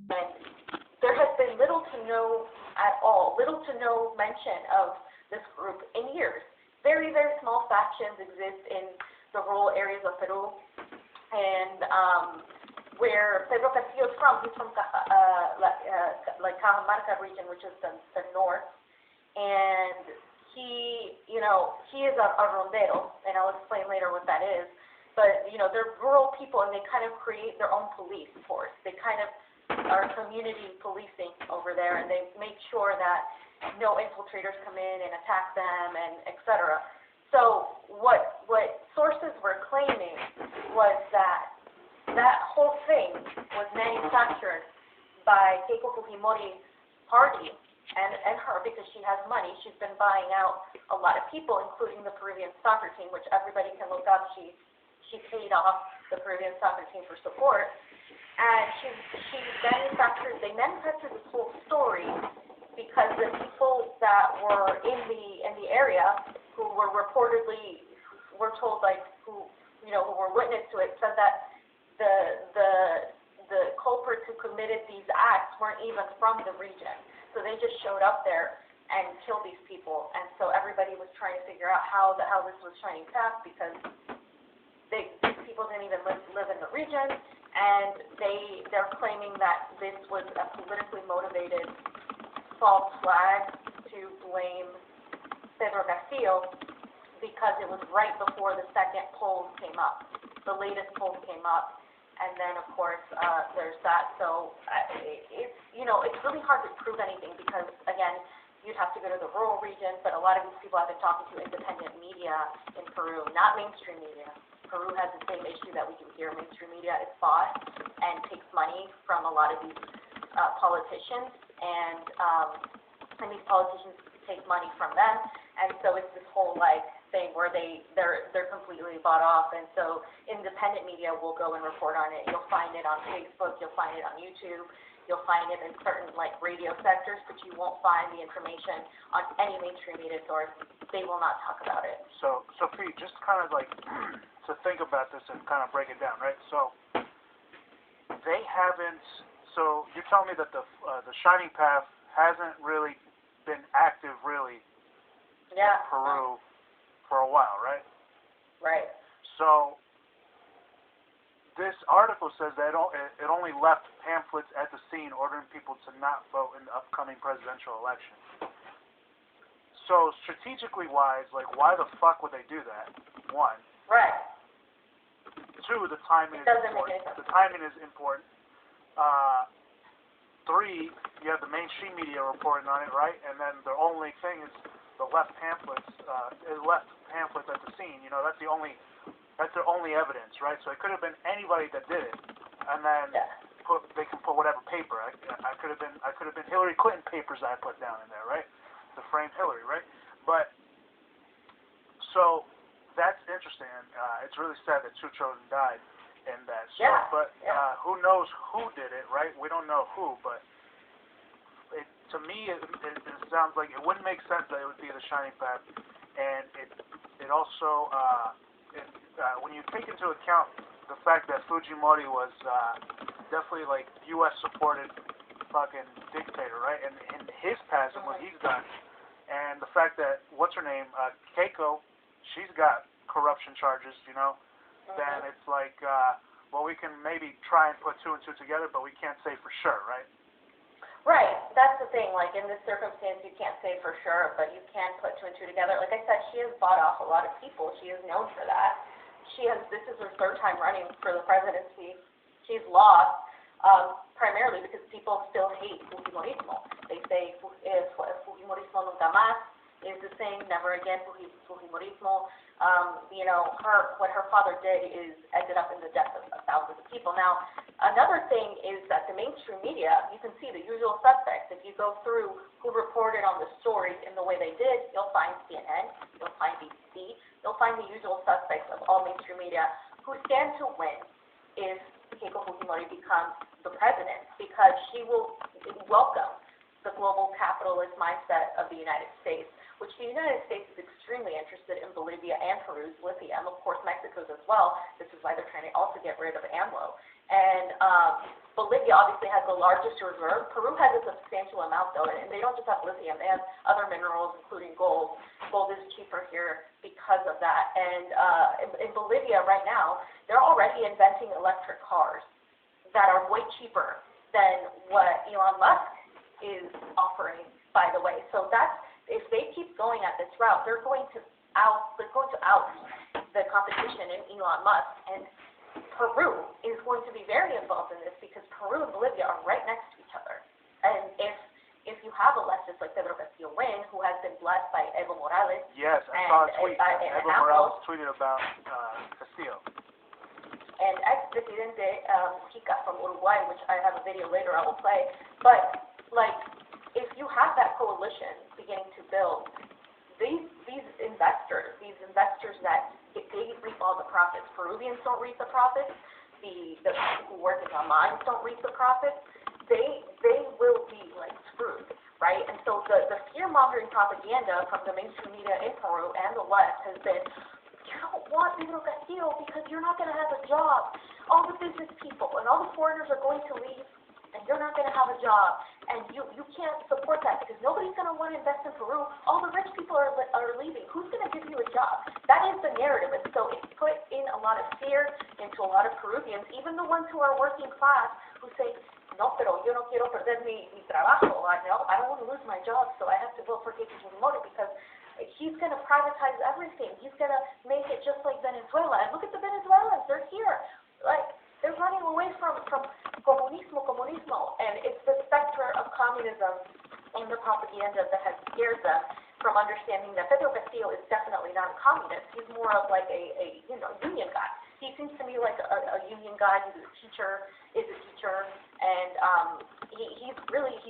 And there has been little to no mention of this group in years. Very, very small factions exist in the rural areas of Peru, and where Pedro Castillo is from, he's from like Cajamarca region, which is the north, and he is a rondero, and I'll explain later what that is. But they're rural people, and they kind of create their own police force. They kind of are community policing over there, and they make sure that no infiltrators come in and attack them, and etc. So what sources were claiming was that whole thing was manufactured by Keiko Fujimori's party and her, because she has money. She's been buying out a lot of people, including the Peruvian soccer team, which everybody can look up. She paid off the Peruvian soccer team for support. And they manufactured this whole story because the people that were in the area who were reportedly, were told, like, who were witness to it, said that the culprits who committed these acts weren't even from the region. So they just showed up there and killed these people. And so everybody was trying to figure out how this was shining past, because these people didn't even live in the region, and they're claiming that this was a politically motivated false flag to blame Pedro Castillo, because it was right before the second polls came up. The latest polls came up, and then of course there's that. So it's really hard to prove anything, because again, you'd have to go to the rural region, but a lot of these people have been talking to independent media in Peru, not mainstream media. Peru has the same issue that we do here. Mainstream media is bought and takes money from a lot of these politicians, and these politicians take money from them, and so it's this whole thing where they're completely bought off, and so independent media will go and report on it. You'll find it on Facebook, you'll find it on YouTube, you'll find it in certain radio sectors, but you won't find the information on any mainstream media source. They will not talk about it. So Pete, just kind of to think about this and kind of break it down, right? So they haven't. So you're telling me that the Shining Path hasn't really been active, really, in Peru for a while, right? Right. So this article says that it only left pamphlets at the scene ordering people to not vote in the upcoming presidential election. So strategically wise, why the fuck would they do that? One. Right. Two, the timing is important. The timing is important. Three, you have the mainstream media reporting on it, right? And then the only thing is the left pamphlets at the scene. That's their only evidence, right? So it could have been anybody that did it, and then they can put whatever paper. I could have been Hillary Clinton papers I put down in there, right? To frame Hillary, right? But so that's interesting. It's really sad that two children died in that. So, but who knows who did it, right? We don't know who, but to me, it sounds like it wouldn't make sense that it would be the Shining Path, and it also when you take into account the fact that Fujimori was definitely U.S. supported fucking dictator, right? And in his past and what he's done, and the fact that what's her name, Keiko, she's got corruption charges, then it's well, we can maybe try and put two and two together, but we can't say for sure, right? Right. That's the thing. In this circumstance, you can't say for sure, but you can put two and two together. Like I said, she has bought off a lot of people. She is known for that. This is her third time running for the presidency. She's lost, primarily because people still hate Fujimorismo. They say, Fujimorismo nunca más is the saying, never again Fujimorismo. What her father did is ended up in the death of thousands of people. Now, another thing is that the mainstream media, you can see the usual suspects. If you go through who reported on the stories in the way they did, you'll find CNN, you'll find BBC, you'll find the usual suspects of all mainstream media who stand to win if Keiko Fujimori becomes the president, because she will welcome the global capitalist mindset of the United States, which the United States is extremely interested in Bolivia and Peru's lithium. Of course, Mexico's as well. This is why they're trying to also get rid of AMLO. And Bolivia obviously has the largest reserve. Peru has a substantial amount, though, and they don't just have lithium. They have other minerals, including gold. Gold is cheaper here because of that. And in Bolivia right now, they're already inventing electric cars that are way cheaper than what Elon Musk is offering, by the way. So that's, if they keep going at this route, they're going to out the competition in Elon Musk. And Peru is going to be very involved in this because Peru and Bolivia are right next to each other. And if you have a leftist like Pedro Castillo win, who has been blessed by Evo Morales. Yes, I saw a tweet. Evo Morales tweeted about Castillo. And ex-presidente Chica from Uruguay, which I have a video later I will play. But, like, if you have that coalition beginning to build, these investors that if they reap all the profits, Peruvians don't reap the profits, the people who work in the mines don't reap the profits, they will be, like, screwed, right? And so the fear-mongering propaganda from the mainstream media in Peru and the left has been, you don't want Pedro Castillo because you're not going to have a job. All the business people and all the foreigners are going to leave, and you're not going to have a job. And you can't support that because nobody's going to want to invest in Peru. All the rich people are leaving. Who's going to give you a job? That is the narrative. And so it's put in a lot of fear into a lot of Peruvians, even the ones who are working class, who say, no, pero yo no quiero perder mi trabajo. I don't want to lose my job, so I have to vote for Keiko Fujimori because he's going to privatize everything. He's going to make it just like Venezuela. And look at the Venezuelans. They're here. Like, they're running away from comunismo. And it's the specter of communism and the propaganda that has scared them from understanding that Pedro Castillo is definitely not a communist. He's more of like a union guy. He seems to me like a union guy. He's a teacher, and he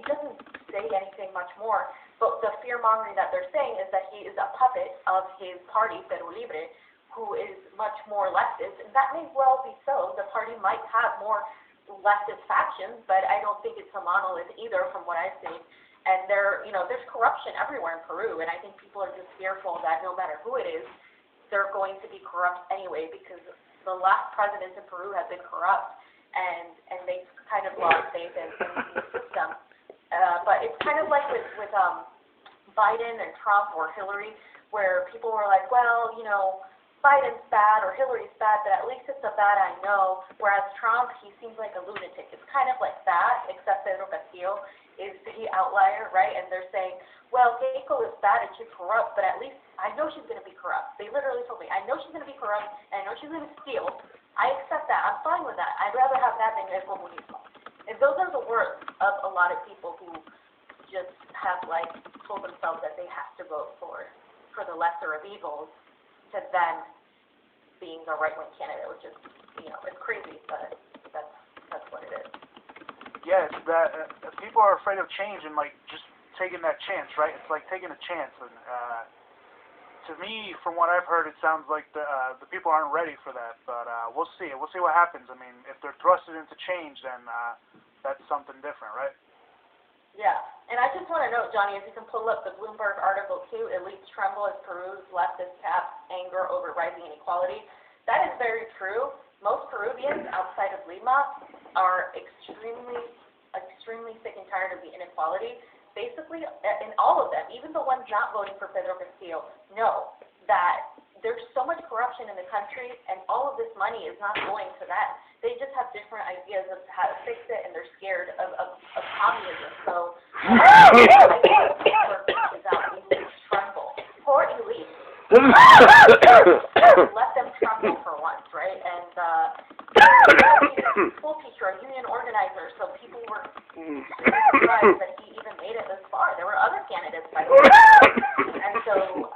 doesn't say anything much more. But the fear-mongering that they're saying is that he is a puppet of his party, Peru Libre, who is much more leftist, and that may well be so. The party might have more leftist factions, but I don't think it's a monolith either from what I've seen. And there's corruption everywhere in Peru, and I think people are just fearful that no matter who it is, they're going to be corrupt anyway, because the last presidents in Peru have been corrupt, and they've kind of lost faith in the system. But it's kind of like with Biden and Trump or Hillary, where people were like, well, Biden's bad or Hillary's bad, but at least it's a bad I know, whereas Trump, he seems like a lunatic. It's kind of like that, except Pedro Castillo is the outlier, right? And they're saying, well, Keiko is bad and she's corrupt, but at least I know she's going to be corrupt. They literally told me, I know she's going to be corrupt, and I know she's going to steal. I accept that. I'm fine with that. I'd rather have that than el comunismo. And those are the words of a lot of people who just have, like, told themselves that they have to vote for the lesser of evils, to then being the right-wing candidate, which is, it's crazy, but that's what it is. Yes, that people are afraid of change and, like, just taking that chance, right? It's like taking a chance, and to me, from what I've heard, it sounds like the people aren't ready for that, but we'll see. We'll see what happens. I mean, if they're thrusted into change, then that's something different, right? Yeah, and I just want to note, Johnny, if you can pull up the Bloomberg article too, elites tremble as Peru's leftist taps anger over rising inequality. That is very true. Most Peruvians outside of Lima are extremely sick and tired of the inequality. Basically, in all of them, even the ones not voting for Pedro Castillo, know that there's so much corruption in the country, and all of this money is not going to that. They just have different ideas of how to fix it, and they're scared of communism. So, I think is out. Elites tremble. Poor elites. Let them tremble for once, right? And he's a school teacher, a union organizer, so people were surprised that he even made it this far. There were other candidates, by the way. And so,